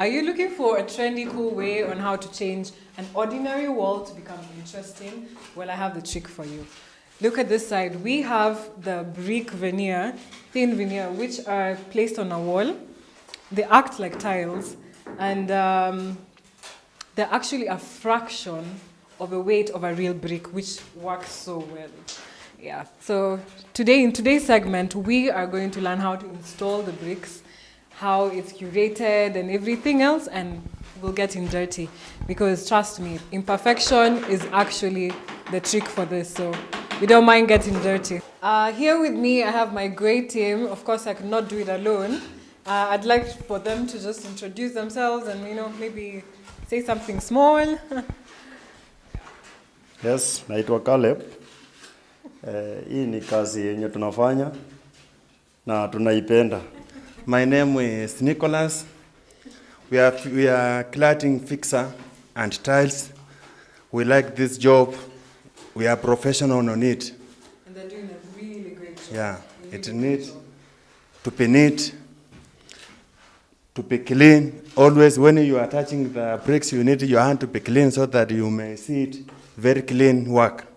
Are you looking for a trendy, cool way on how to change an ordinary wall to become interesting? Well, I have the trick for you. Look at this side. We have the brick veneer, thin veneer, which are placed on a wall. They act like tiles, and they're actually a fraction of the weight of a real brick, which works so well. Yeah. So today, in today's segment, we are going to learn how to install the bricks, how it's curated and everything else, and we'll get in dirty. Because trust me, imperfection is actually the trick for this. So we don't mind getting dirty. Here with me, I have my great team. Of course, I could not do it alone. I'd like for them to just introduce themselves and, maybe say something small. Yes, naitwa Caleb. Hii ni kazi yenye tunafanya na tunaipenda. My name is Nicholas. We are cladding fixer and tiles. We like this job. We are professional on it. And they're doing a really great job. Yeah, it needs to be neat, to be clean. Always when you are touching the bricks, you need your hand to be clean so that you may see it very clean work.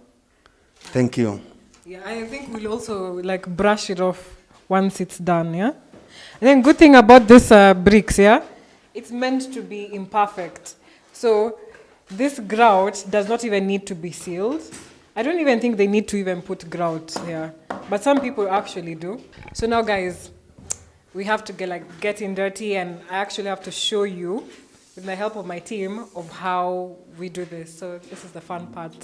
Thank you. Yeah, I think we'll also brush it off once it's done, yeah? And then good thing about this bricks, yeah? It's meant to be imperfect. So this grout does not even need to be sealed. I don't even think they need to even put grout here. But some people actually do. So now guys, we have to get in dirty, and I actually have to show you, with the help of my team, of how we do this. So this is the fun part.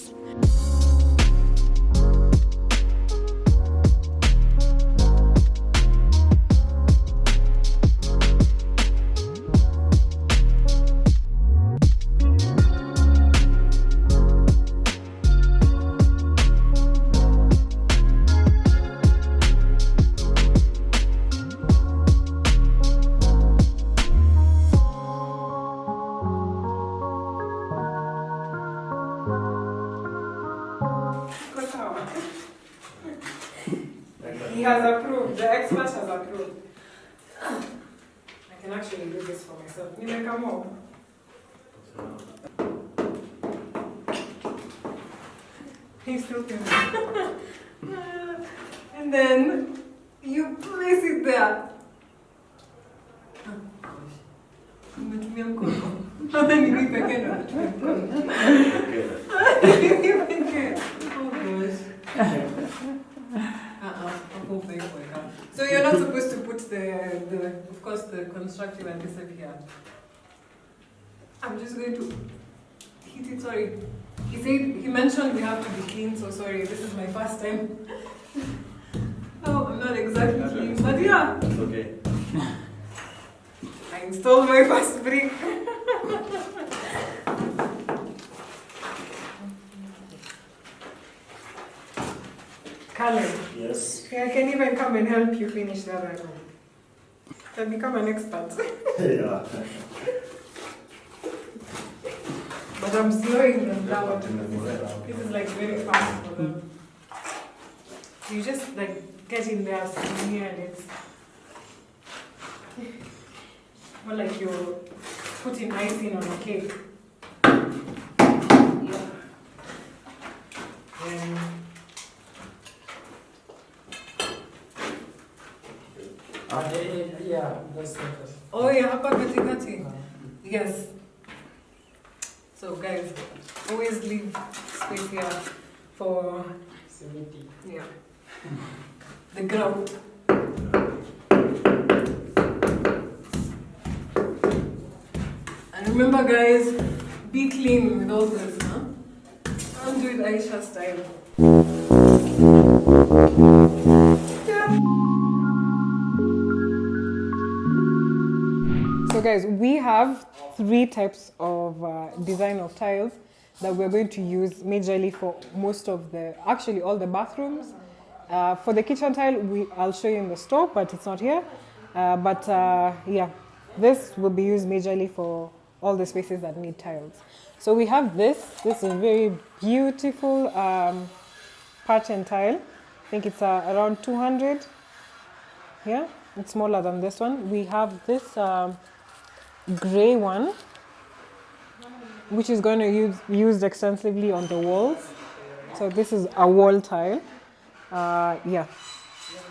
He has approved, the expert has approved. I can actually do this for myself. Come on. He's still doing it. And then you place it there. Umetumia mkono. Ni pekee na umetumia mkono. Oh gosh. So you're not supposed to put of course, the constructive adhesive here. I'm just going to hit it, sorry. He mentioned we have to be clean, so sorry, this is my first time. No, I'm not exactly clean, but yeah. It's okay. I installed my first brick. Caleb. Yes. I can even come and help you finish the other room. I've become an expert. Yeah. But I'm slowing them down. This is very fast for them. You just get in there, here, and it's more like you're putting icing on a cake. Yeah. Yeah, that's it. Oh yeah, hapa katikati. Yes. So guys, always leave space here for 70. Yeah. The grout. And remember guys, be clean with all this, huh? Don't do it Aisha style. So guys, we have 3 types of design of tiles that we're going to use majorly for most of actually all the bathrooms. For the kitchen tile, I'll show you in the store, but it's not here. Yeah, this will be used majorly for all the spaces that need tiles. So we have this is a very beautiful pattern tile. I think it's around 200. Yeah, it's smaller than this one. We have this gray one, which is going to use used extensively on the walls. So this is a wall tile. Yeah.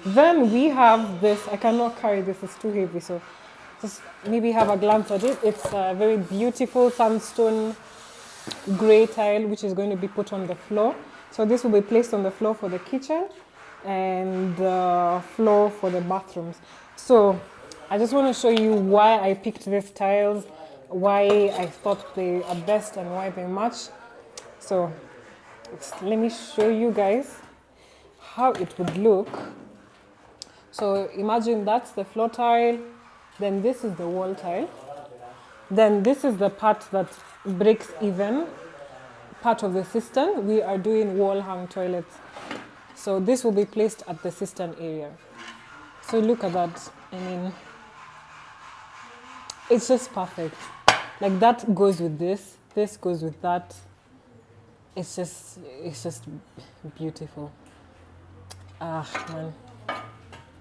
Then we have this. I cannot carry this; it's too heavy. So just maybe have a glance at it. It's a very beautiful sandstone gray tile, which is going to be put on the floor. So this will be placed on the floor for the kitchen and the floor for the bathrooms. So I just want to show you why I picked these tiles, why I thought they are best and why they match. So let me show you guys how it would look. So imagine that's the floor tile, then this is the wall tile, then this is the part that breaks even, part of the cistern. We are doing wall hung toilets. So this will be placed at the cistern area. So look at that. I mean, it's just perfect. Like that goes with this goes with that. It's just beautiful. Ah, man.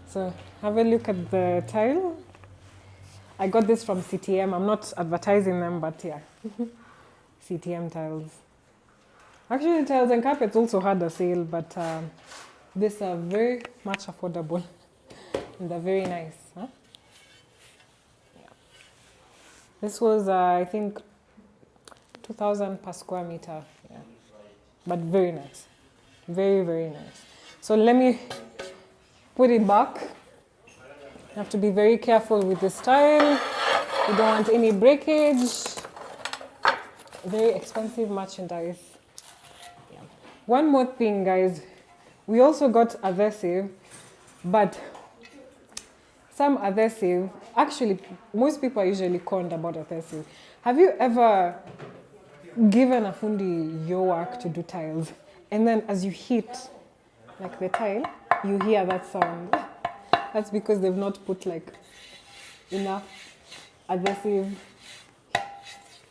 So have a look at the tile. I got this from CTM. I'm not advertising them, but yeah. CTM tiles. Actually, tiles and carpets also had a sale, but these are very much affordable. And they're very nice. Huh? Yeah. This was, I think, 2,000 per square meter. Yeah. But very nice. Very, very nice. So let me put it back. You have to be very careful with this tile. You don't want any breakage. Very expensive merchandise. Yeah. One more thing, guys. We also got adhesive, but some adhesive, actually, most people are usually conned about adhesive. Have you ever given a fundi your work to do tiles, and then as you hit like the tile, you hear that sound? That's because they've not put like enough adhesive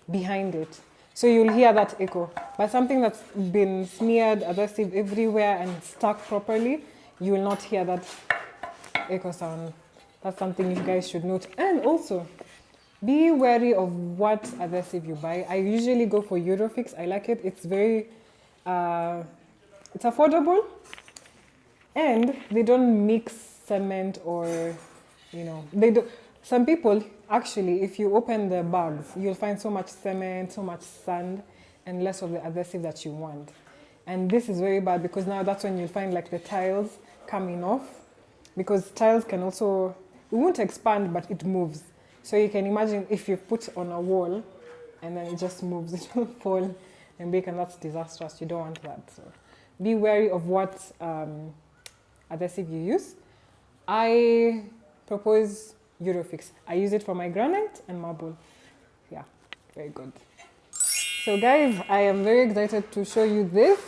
behind it. So you'll hear that echo. But something that's been smeared adhesive everywhere and stuck properly, you will not hear that echo sound. That's something you guys should note. And also, be wary of what adhesive you buy. I usually go for Eurofix. I like it. It's very, it's affordable. And they don't mix cement or, you know, they do. Some people, actually, if you open the bags, you'll find so much cement, so much sand, and less of the adhesive that you want. And this is very bad because now that's when you'll find like the tiles coming off, because tiles can also, it won't expand, but it moves. So you can imagine if you put on a wall and then it just moves, it will fall and break, and that's disastrous. You don't want that. So be wary of what adhesive you use. I propose Eurofix. I use it for my granite and marble. Yeah, very good. So guys, I am very excited to show you this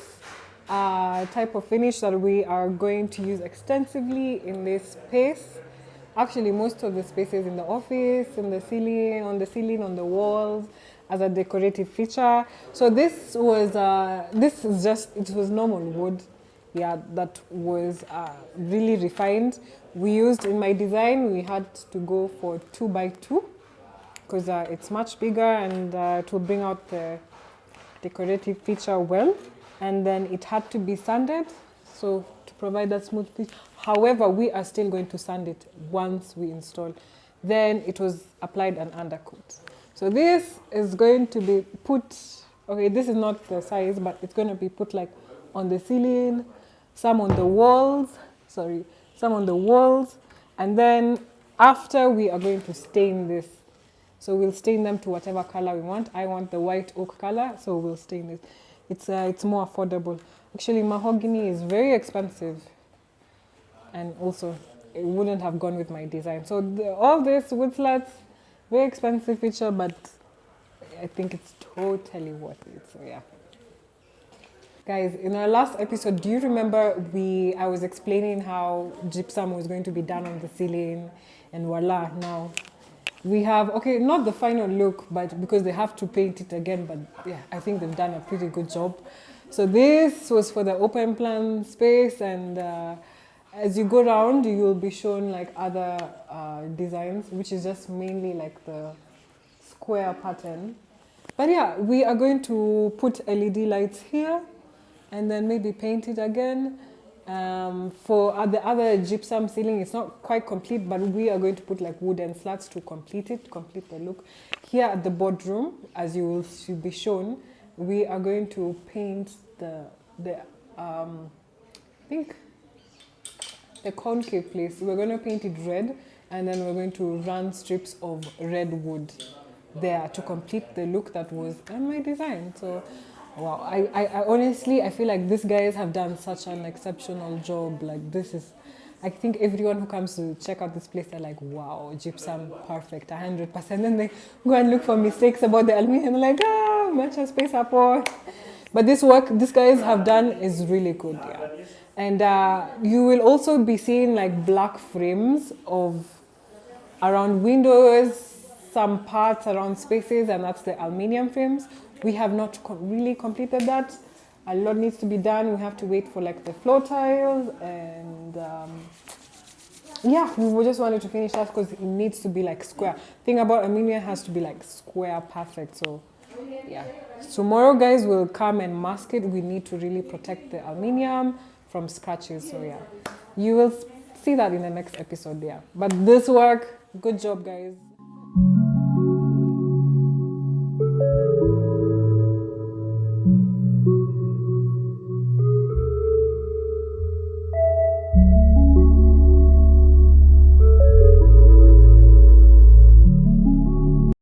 type of finish that we are going to use extensively in this space. Actually, most of the spaces in the office, in the ceiling, on the walls, as a decorative feature. So this was, it was normal wood. Yeah, that was really refined. We used, in my design, we had to go for 2x2 because it's much bigger and it will bring out the decorative feature well. And then it had to be sanded, so to provide that smooth finish. However, we are still going to sand it once we install. Then it was applied an undercoat. So this is going to be put, okay, this is not the size, but it's going to be put like on the ceiling, some on the walls, and then after we are going to stain this. So we'll stain them to whatever color we want. I want the white oak color, so we'll stain it. It's more affordable. Actually, mahogany is very expensive, and also it wouldn't have gone with my design. So all this wood slats, very expensive feature, but I think it's totally worth it. So yeah. Guys, in our last episode, do you remember I was explaining how gypsum was going to be done on the ceiling, and voila, now we have, okay, not the final look, but because they have to paint it again, but yeah, I think they've done a pretty good job. So this was for the open plan space, and as you go around, you will be shown like other designs, which is just mainly like the square pattern. But yeah, we are going to put LED lights here and then maybe paint it again. For the other gypsum ceiling, it's not quite complete, but we are going to put like wooden slats to complete the look. Here at the boardroom, as you will be shown, we are going to paint the I think the concave place. We're going to paint it red, and then we're going to run strips of red wood there to complete the look that was on my design. So wow, I honestly, I feel like these guys have done such an exceptional job. Like this is, I think everyone who comes to check out this place, they're like, wow, gypsum, perfect, 100%. Then they go and look for mistakes about the aluminium, like, much space up. But this work these guys have done is really good, yeah. And you will also be seeing like black frames of around windows, some parts around spaces, and that's the aluminium frames. We have not really completed that. A lot needs to be done. We have to wait for like the floor tiles, and yeah, we just wanted to finish that because it needs to be like square. Thing about aluminium has to be like square perfect. So yeah, tomorrow guys will come and mask it. We need to really protect the aluminium from scratches. So yeah, you will see that in the next episode. Yeah, but this work, good job guys.